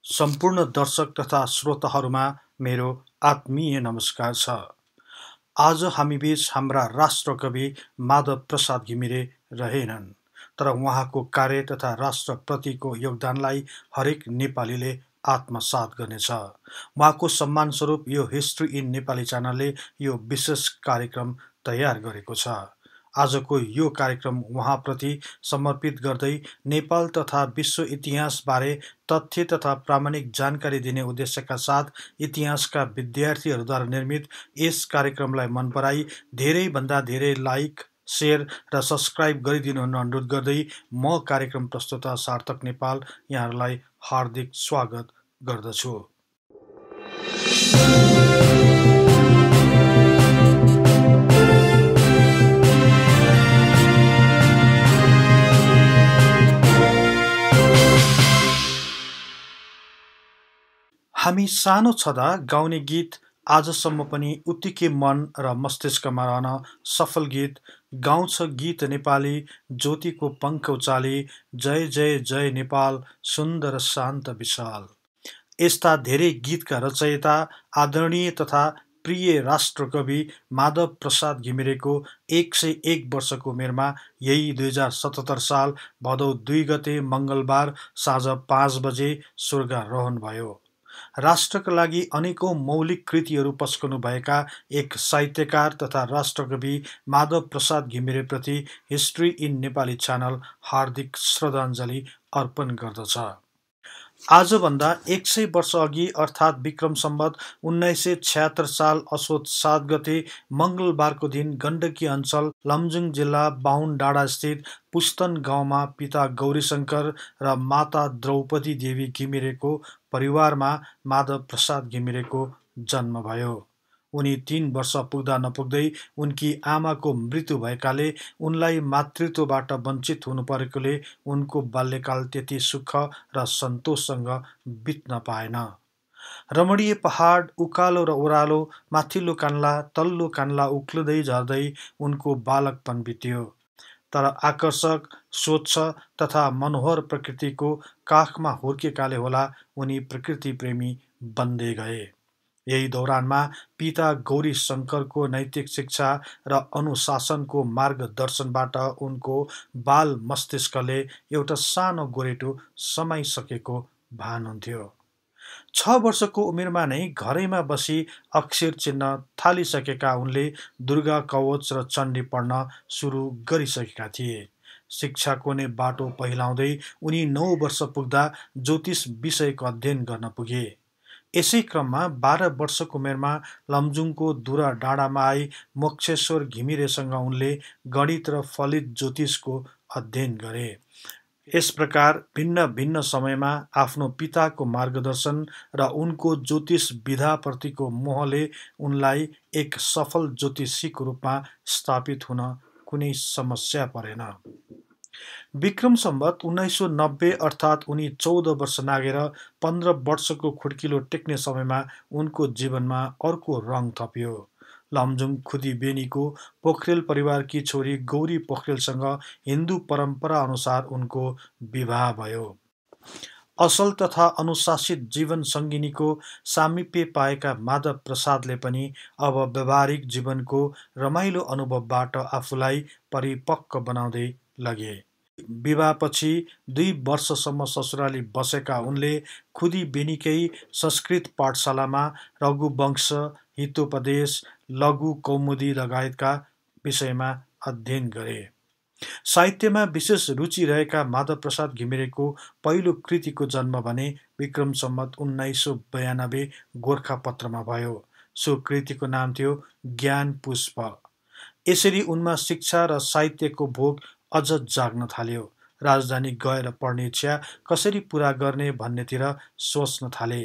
सम्पूर्ण दर्शक तथा श्रोताहरूमा मेरो आत्मीय नमस्कार छ। आज हामीबीच हाम्रा राष्ट्रकवि माधव प्रसाद घिमिरे रहेनन्, तर उहाँको कार्य तथा राष्ट्रप्रतिको योगदानलाई हरेक नेपालीले आत्मसात गर्नेछ। उहाँको सम्मानस्वरूप यो हिस्ट्री इन नेपाली च्यानलले यो विशेष कार्यक्रम तयार गरेको छ। आजको यो कार्यक्रम उहाँप्रति समर्पित गर्दै नेपाल तथा विश्व इतिहासबारे तथ्य तथा प्रामाणिक जानकारी दिने उद्देश्यका साथ इतिहासका विद्यार्थीहरूद्वारा निर्मित यस कार्यक्रमलाई मन पराई धेरैभन्दा धेरै लाइक, सेयर र सब्सक्राइब गरिदिनु हुन अनुरोध गर्दै म कार्यक्रम प्रस्तुता सार्थक नेपाल यहाँहरूलाई हार्दिक स्वागत गर्दछु। हामी सानो छँदा गाउने गीत आजसम्म पनि उत्तिकै मन र मस्तिष्कमा रहन सफल गीत गाउँछ गीत नेपाली ज्योतिको पङ्ख उचाली जय जय जय नेपाल सुन्दर शान्त विशाल। यस्ता धेरै गीतका रचयिता आदरणीय तथा प्रिय राष्ट्रकवि माधव प्रसाद घिमिरेको 101 वर्षको उमेरमा यही 2077 साल भदौ 2 गते मङ्गलबार साँझ 5 बजे स्वर्गारोहण भयो। राष्ट्रका लागि अनेकौं मौलिक कृतिहरू पस्कनुभएका एक साहित्यकार तथा राष्ट्रकवि माधव प्रसाद घिमिरेप्रति हिस्ट्री इन नेपाली च्यानल हार्दिक श्रद्धाञ्जली अर्पण गर्दछ। आजभन्दा 100 वर्ष अघि अर्थात् विक्रम सम्वत 1976 साल असोज 7 गते मङ्गलबारको दिन गण्डकी अञ्चल लमजुङ जिल्ला बाहुनडाँडा स्थित पुस्तन गाउँमा पिता गौरीशङ्कर र माता द्रौपदी देवी घिमिरेको परिवारमा माधव प्रसाद घिमिरेको जन्म भयो। उनी 3 वर्ष पुग्दा नपुग्दै उनकी आमाको मृत्यु भएकाले उनलाई मातृत्वबाट वञ्चित हुनु परेकोले उनको बाल्यकाल त्यति सुख र सन्तोषसँग बित्न पाएन। रमणीय पहाड उकालो र ओह्रालो माथिल्लो कान्ला तल्लो कान्ला उक्लिँदै झर्दै उनको बालकपन बित्यो। तर आकर्षक, स्वच्छ तथा मनोहर प्रकृतिको काखमा हुर्केकाले होला उनी प्रकृति प्रेमी बन्दै गए। यही दौरानमा पिता गौरी शङ्करको नैतिक शिक्षा र अनुशासनको मार्गदर्शनबाट उनको बाल मस्तिष्कले एउटा सानो गोरेटो समाइसकेको भान हुन्थ्यो। 6 वर्षको उमेरमा नै घरैमा बसी अक्षर चिन्न थालिसकेका उनले दुर्गा कवच र चण्डी पढ्न सुरु गरिसकेका थिए। शिक्षाको नै बाटो पहिलाउँदै उनी 9 वर्ष पुग्दा ज्योतिष विषयको अध्ययन गर्न पुगे। यसै क्रममा 12 वर्षको उमेरमा लमजुङको दुरा डाँडामा आई मोक्षेश्वर घिमिरेसँग उनले गणित र फलित ज्योतिषको अध्ययन गरे। यस प्रकार भिन्न भिन्न समयमा आफ्नो पिताको मार्गदर्शन र उनको ज्योतिष विधाप्रतिको मोहले उनलाई एक सफल ज्योतिषीको रूपमा स्थापित हुन कुनै समस्या परेन। विक्रम सम्वत 1990 अर्थात् उनी 14 वर्ष नागेर 15 वर्षको खुड्किलो टेक्ने समयमा उनको जीवनमा अर्को रङ थपियो। लमजुङ खुदी बेनीको पोखरेल परिवारकी छोरी गौरी पोखरेलसँग हिन्दू परम्परा अनुसार उनको विवाह भयो। असल तथा अनुशासित जीवन सङ्गिनीको सामिप्य पाएका माधव प्रसादले पनि अब व्यावहारिक जीवनको रमाइलो अनुभवबाट आफूलाई परिपक्व बनाउँदै लगे। विवाहपछि 2 वर्षसम्म ससुराली बसेका उनले खुदी बेनीकै संस्कृत पाठशालामा रघुवंश, हितोपदेश, लघु कौमुदी लगायतका विषयमा अध्ययन गरे। साहित्यमा विशेष रुचि रहेका माधव प्रसाद घिमिरेको पहिलो कृतिको जन्म भने विक्रम सम्वत 1992 गोरखापत्रमा भयो। सो कृतिको नाम थियो ज्ञान पुष्प। यसरी उनमा शिक्षा र साहित्यको भोग अझ जाग्न थाल्यो। राजधानी गएर पढ्ने इच्छा कसरी पुरा गर्ने भन्नेतिर सोच्न थाले।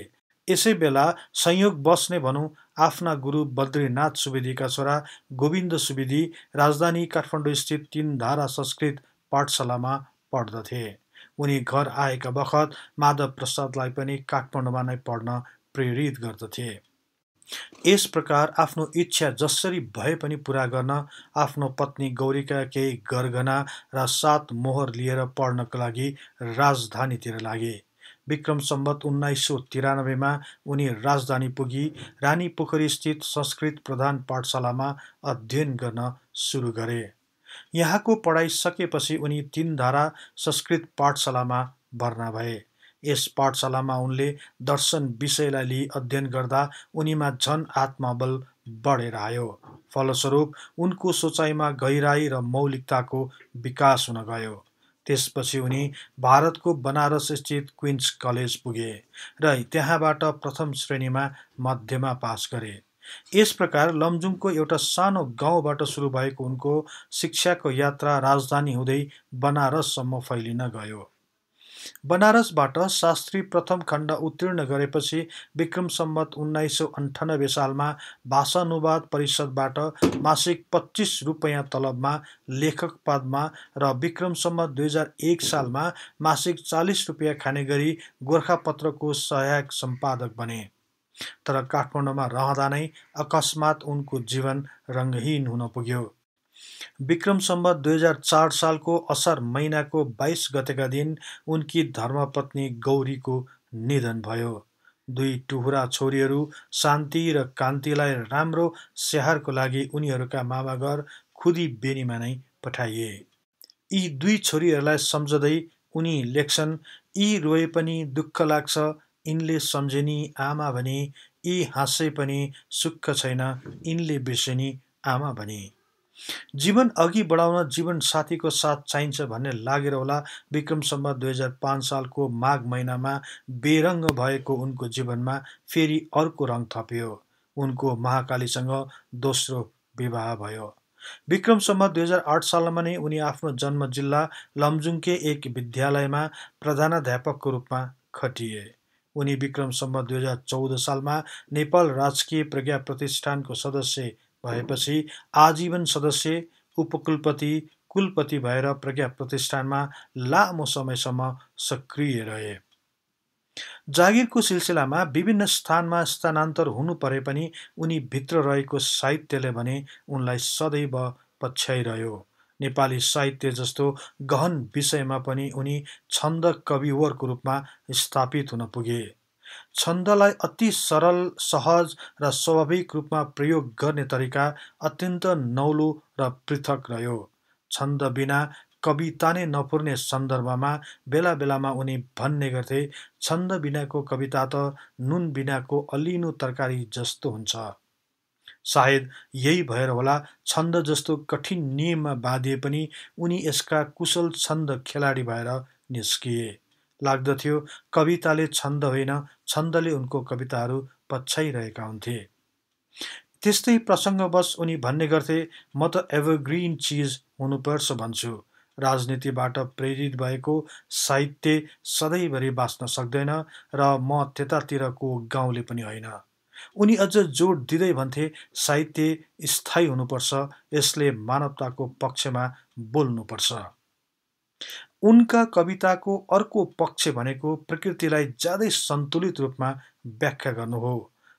यसै बेला संयोगवश नै भनौँ आफ्ना गुरु बद्रीनाथ सुवेदीका छोरा गोविन्द सुवेदी राजधानी काठमाडौँ स्थित 3 धारा संस्कृत पाठशालामा पढ्दथे। उनी घर आएका बखत माधव प्रसादलाई पनि काठमाडौँमा नै पढ्न प्रेरित गर्दथे। यस प्रकार आफ्नो इच्छा जसरी भए पनि पुरा गर्न आफ्नो पत्नी गौरीका केही गरगहना र 7 मोहर लिएर पढ्नका लागि राजधानीतिर लागे। विक्रम सम्वत 1993 उनी राजधानी पुगी रानी पोखरीस्थित संस्कृत प्रधान पाठशालामा अध्ययन गर्न सुरु गरे। यहाँको पढाइ सकेपछि उनी तीनधारा संस्कृत पाठशालामा भर्ना भए। यस पाठशालामा उनले दर्शन विषयलाई लिई अध्ययन गर्दा उनीमा झन आत्मबल बढेर आयो। फलस्वरूप उनको सोचाइमा गहिराई र मौलिकताको विकास हुन गयो। त्यसपछि उनी भारतको बनारस स्थित क्विन्स कलेज पुगे र त्यहाँबाट प्रथम श्रेणीमा मध्यमा पास गरे। यस प्रकार लमजुङको एउटा सानो गाउँबाट सुरु भएको उनको शिक्षाको यात्रा राजधानी हुँदै बनारससम्म फैलिन गयो। बनारसबाट शास्त्री प्रथम खण्ड उत्तीर्ण गरेपछि विक्रम सम्वत 1998 सालमा भाषानुवाद परिषदबाट मासिक 25 रुपैयाँ तलबमा लेखक पदमा र विक्रम सम्वत 2001 सालमा मासिक 40 रुपैयाँ खाने गरी गोरखापत्रको सहायक सम्पादक बने। तर काठमाडौँमा रहँदा नै अकस्मात उनको जीवन रङ्गहीन हुन पुग्यो। विक्रम सम्वत 2004 सालको असार महिनाको 22 गतेका दिन उनकी धर्मपत्नी गौरीको निधन भयो। दुई टुहुरा छोरीहरू शान्ति र कान्तिलाई राम्रो स्याहारको लागि उनीहरूका मामाघर खुदी बेनीमा नै पठाइए। यी दुई छोरीहरूलाई सम्झँदै उनी लेख्छन्, यी रोए पनि दुःख लाग्छ, यिनले सम्झिनी आमा भनी, यी हाँसे पनि सुख छैन, यिनले बिर्सिनी आमा भनी। जीवन अघि बढाउन जीवन साथीको साथ चाहिन्छ भन्ने लागेर होला विक्रम सम्वत 2005 सालको माघ महिनामा बेरङ्ग भएको उनको जीवनमा फेरि अर्को रङ थपियो। उनको महाकालीसँग दोस्रो विवाह भयो। विक्रम सम्वत 2008 सालमा नै उनी आफ्नो जन्म जिल्ला लमजुङकै एक विद्यालयमा प्रधानाध्यापकको रूपमा खटिए। उनी विक्रम सम्वत 2014 सालमा नेपाल राजकीय प्रज्ञा प्रतिष्ठानको सदस्य भएपछि आजीवन सदस्य, उपकुलपति, कुलपति भएर प्रज्ञा प्रतिष्ठानमा लामो समयसम्म सक्रिय रहे। जागिरको सिलसिलामा विभिन्न स्थानमा स्थानान्तर हुनु परे पनि उनी भित्र रहेको साहित्यले भने उनलाई सदैव पछ्याइरह्यो। नेपाली साहित्य जस्तो गहन विषयमा पनि उनी छन्द कविवरको रूपमा स्थापित हुन पुगे। छन्दलाई अति सरल, सहज र स्वाभाविक रूपमा प्रयोग गर्ने तरिका अत्यन्त नौलो र पृथक रह्यो। छन्द बिना कविता नै नपुर्ने सन्दर्भमा बेला बेलामा उनी भन्ने गर्थे, छन्द बिनाको कविता त नुन बिनाको अलिनो तरकारी जस्तो हुन्छ। सायद यही भएर होला छन्द जस्तो कठिन नियममा बाँधिए पनि उनी यसका कुशल छन्द खेलाडी भएर निस्किए। लाग्दथ्यो कविताले छन्द होइन, छन्दले उनको कविताहरू पछ्याइरहेका हुन्थे। त्यस्तै प्रसङ्गवश उनी भन्ने गर्थे, म त एभरग्रिन चिज हुनुपर्छ भन्छु। राजनीतिबाट प्रेरित भएको साहित्य सधैँभरि बाँच्न सक्दैन र म त्यतातिरको गाउँले पनि होइन। उनी अझ जोड दिँदै भन्थे, साहित्य स्थायी हुनुपर्छ, यसले मानवताको पक्षमा बोल्नुपर्छ। उनका कविताको अर्को पक्ष भनेको प्रकृतिलाई ज्यादै सन्तुलित रूपमा व्याख्या गर्नु हो।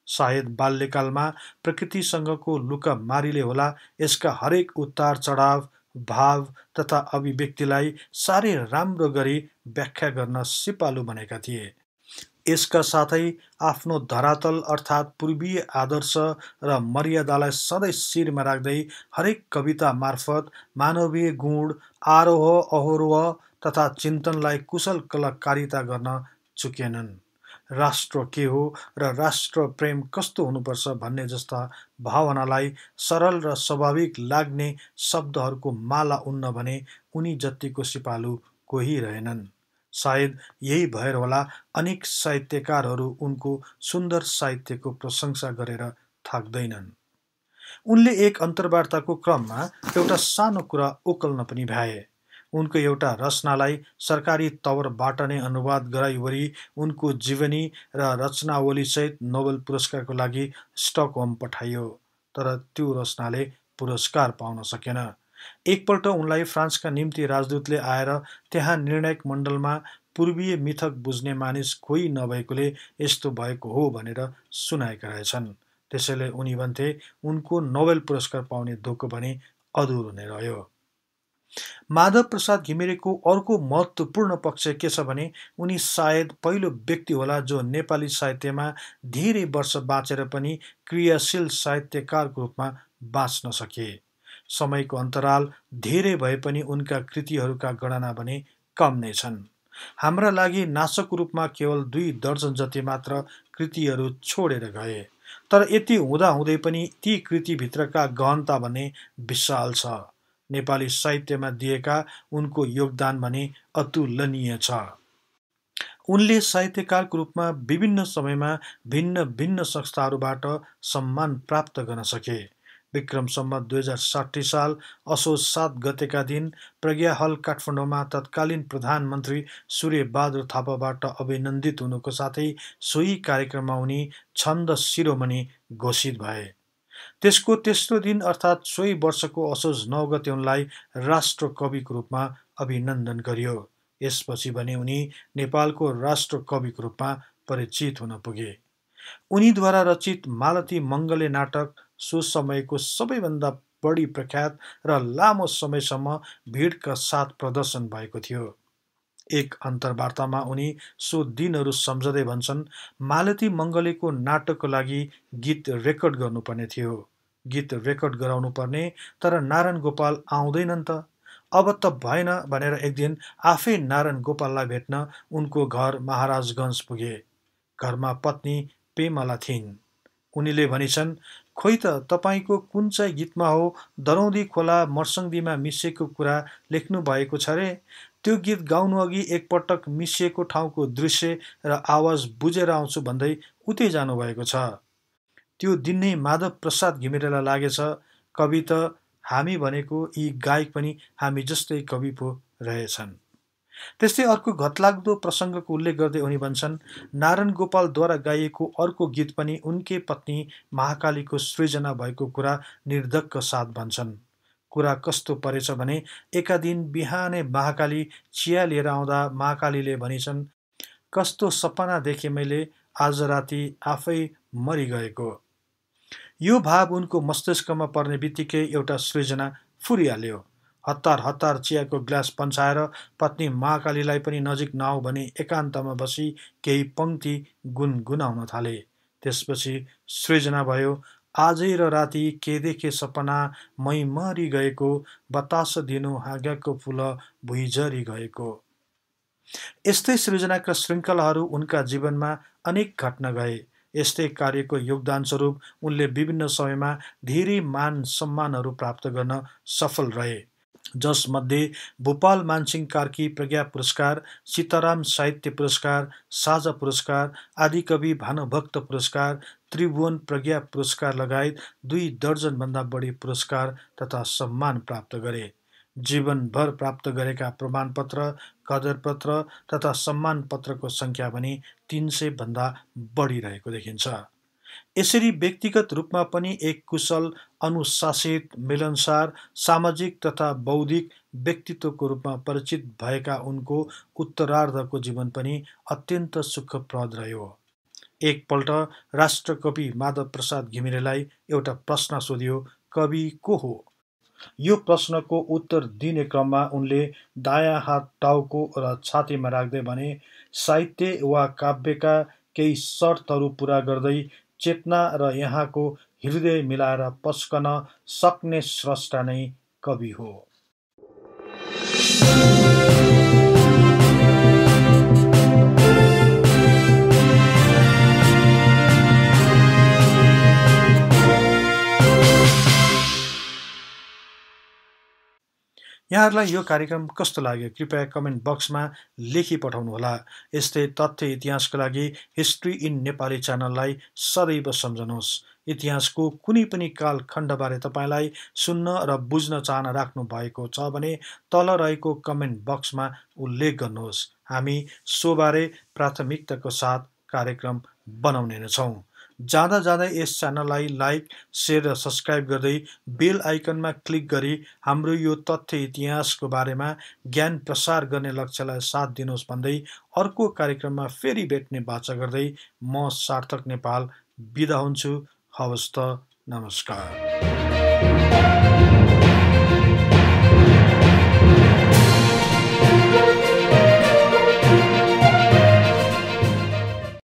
सायद बाल्यकालमा प्रकृतिसँगको लुकामारीले होला यसका हरेक उतार चढाव, भाव तथा अभिव्यक्तिलाई साह्रै राम्रो गरी व्याख्या गर्न सिपालु बनेका थिए। यसका साथै आफ्नो धरातल अर्थात् पूर्वीय आदर्श र मर्यादालाई सधैँ शिरमा राख्दै हरेक कविता मार्फत मानवीय गुण, आरोह अवरोह तथा चिन्तनलाई कुशल कलाकारिता गर्न चुकेनन्। राष्ट्र के हो र राष्ट्र प्रेम कस्तो हुनुपर्छ भन्ने जस्ता भावनालाई सरल र स्वाभाविक लाग्ने शब्दहरूको माला उन्न भने उनी जत्तिको सिपालु कोही रहेनन्। सायद यही भएर होला अनेक साहित्यकारहरू उनको सुन्दर साहित्यको प्रशंसा गरेर थाक्दैनन्। उनले एक अन्तर्वार्ताको क्रममा एउटा सानो कुरा उकल्न पनि भ्याए। उनको एउटा रचनालाई सरकारी तवरबाट नै अनुवाद गराइवरी उनको जीवनी र रचनावलीसहित नोबेल पुरस्कारको लागि स्टकहोम पठाइयो। तर त्यो रचनाले पुरस्कार पाउन सकेन। एकपल्ट उनलाई फ्रान्सका निम्ति राजदूतले आएर त्यहाँ निर्णायक मण्डलमा पूर्वीय मिथक बुझ्ने मानिस कोही नभएकोले यस्तो भएको हो भनेर सुनाएका रहेछन्। त्यसैले उनी भन्थे उनको नोबेल पुरस्कार पाउने धोको भने अधुरो नै रह्यो। माधव प्रसाद घिमिरेको अर्को महत्त्वपूर्ण पक्ष के छ भने उनी सायद पहिलो व्यक्ति होला जो नेपाली साहित्यमा धेरै वर्ष बाँचेर पनि क्रियाशील साहित्यकारको रूपमा बाँच्न सके। समयको अन्तराल धेरै भए पनि उनका कृतिहरूका गणना भने कम नै छन्। हाम्रा लागि नाशकको रूपमा केवल 2 दर्जन जति मात्र कृतिहरू छोडेर गए। तर यति हुँदाहुँदै पनि ती कृतिभित्रका गहनता भने विशाल छ। नेपाली साहित्यमा दिएका उनको योगदान भने अतुलनीय छ। उनले साहित्यकारको रूपमा विभिन्न समयमा भिन्न भिन्न संस्थाहरूबाट सम्मान प्राप्त गर्न सके। विक्रम सम्वत 2060 साल असोज 7 गतेका दिन प्रज्ञा हल काठमाडौँमा तत्कालीन प्रधानमन्त्री सूर्यबहादुर थापाबाट अभिनन्दित हुनुको साथै सोही कार्यक्रममा उनी छन्द शिरोमणि घोषित भए। त्यसको तेस्रो दिन अर्थात् सोही वर्षको असोज 9 गते उनलाई राष्ट्रकविको रूपमा अभिनन्दन गरियो। यसपछि भने उनी नेपालको राष्ट्रकविको रूपमा परिचित हुन पुगे। उनीद्वारा रचित मालती मङ्गले नाटक सो समयको सबैभन्दा बढी प्रख्यात र लामो समयसम्म भिडका साथ प्रदर्शन भएको थियो। एक अन्तर्वार्तामा उनी सो दिनहरू सम्झँदै भन्छन्, मालती मङ्गलेको नाटकको लागि गीत रेकर्ड गर्नुपर्ने थियो। गीत रेकर्ड गराउनु पर्ने, तर नारायण गोपाल आउँदैनन् त। अब त भएन भनेर एक दिन आफै नारायण गोपाललाई भेट्न उनको घर महाराजगञ्ज पुगे। घरमा पत्नी पेमला थिइन्। उनीले भनिछन्, खोइ त तपाईँको कुन चाहिँ गीतमा हो दरौदी खोला मर्सङ्गीमा मिसिएको कुरा लेख्नु भएको छ रे। त्यो गीत गाउनु अघि एकपटक मिसिएको ठाउँको दृश्य र आवाज बुझेर आउँछु भन्दै उतै जानुभएको छ। त्यो दिन नै माधव प्रसाद घिमिरेलाई लागेछ, कवि त हामी भनेको यी गायक पनि हामी जस्तै कवि पो रहेछन्। त्यस्तै अर्को घतलाग्दो प्रसङ्गको उल्लेख गर्दै उनी भन्छन्, नारायण गोपालद्वारा गाइएको अर्को गीत पनि उनकै पत्नी महाकालीको सृजना भएको कुरा निर्धक्क साथ भन्छन्। कुरा कस्तो परेछ भने एका दिन बिहानै महाकाली चिया लिएर आउँदा महाकालीले भनिछन्, कस्तो सपना देखेँ मैले, आज राति आफै मरिगएको। यो भाव उनको मस्तिष्कमा पर्ने बित्तिकै एउटा सृजना फुरिहाल्यो। हतार हतार चियाको ग्लास पन्साएर पत्नी महाकालीलाई पनि नजिक नआऊ भने एकान्तमा बसी केही पङ्क्ति गुनगुनाउन थाले। त्यसपछि सृजना भयो, आजै र राति के देखे सपना, मै मरि गएको, बतास दिनु हाँगाको फुल भुइँझरी गएको। यस्तै सृजनाका श्रृङ्खलाहरू उनका जीवनमा अनेक घट्न गए। यस्तै कार्यको योगदान स्वरूप उनले विभिन्न समयमा धेरै मान सम्मानहरू प्राप्त गर्न सफल रहे, जसमध्ये भोपाल मानसिंह कार्की प्रज्ञा पुरस्कार, सीताराम साहित्य पुरस्कार, साझा पुरस्कार, आदिकवि भानुभक्त पुरस्कार, त्रिभुवन प्रज्ञा पुरस्कार लगायत 2 दर्जनभन्दा बढी पुरस्कार तथा सम्मान प्राप्त गरे। जीवनभर प्राप्त गरेका प्रमाणपत्र, कदरपत्र तथा सम्मान पत्रको सङ्ख्या पनि 300 भन्दा बढी रहेको देखिन्छ। यसरी व्यक्तिगत रूपमा पनि एक कुशल, अनुशासित, मिलनसार, सामाजिक तथा बौद्धिक व्यक्तित्वको रूपमा परिचित भएका उनको उत्तरार्धको जीवन पनि अत्यन्त सुखप्रद रह्यो। एकपल्ट राष्ट्रकवि माधव प्रसाद घिमिरेलाई एउटा प्रश्न सोधियो, कवि को हो? यो प्रश्नको उत्तर दिने क्रममा उनले दायाँ हात टाउको र छातीमा राख्दै भने, साहित्य वा काव्यका केही शर्तहरू पुरा गर्दै चेतना र यहाँको हृदय मिलाएर पस्कन सक्ने स्रष्टा नै कवि हो। यहाँहरूलाई यो कार्यक्रम कस्तो लाग्यो कृपया कमेन्ट बक्समा लेखी पठाउनुहोला। यस्तै तथ्य इतिहासका लागि हिस्ट्री इन नेपाली च्यानललाई सदैव सम्झनुहोस्। इतिहासको कुनै पनि कालखण्डबारे तपाईँलाई सुन्न र बुझ्न चाहना राख्नु भएको छ भने तल रहेको कमेन्ट बक्समा उल्लेख गर्नुहोस्। हामी सोबारे प्राथमिकताको साथ कार्यक्रम बनाउने नै छौँ। जाँदा जाँदै यस च्यानललाई लाइक, सेयर र सब्सक्राइब गर्दै बेल आइकनमा क्लिक गरी हाम्रो यो तथ्य इतिहासको बारेमा ज्ञान प्रसार गर्ने लक्ष्यलाई साथ दिनुहोस् भन्दै अर्को कार्यक्रममा फेरि भेट्ने बाचा गर्दै म सार्थक नेपाल बिदा हुन्छु। हवस् त, नमस्कार।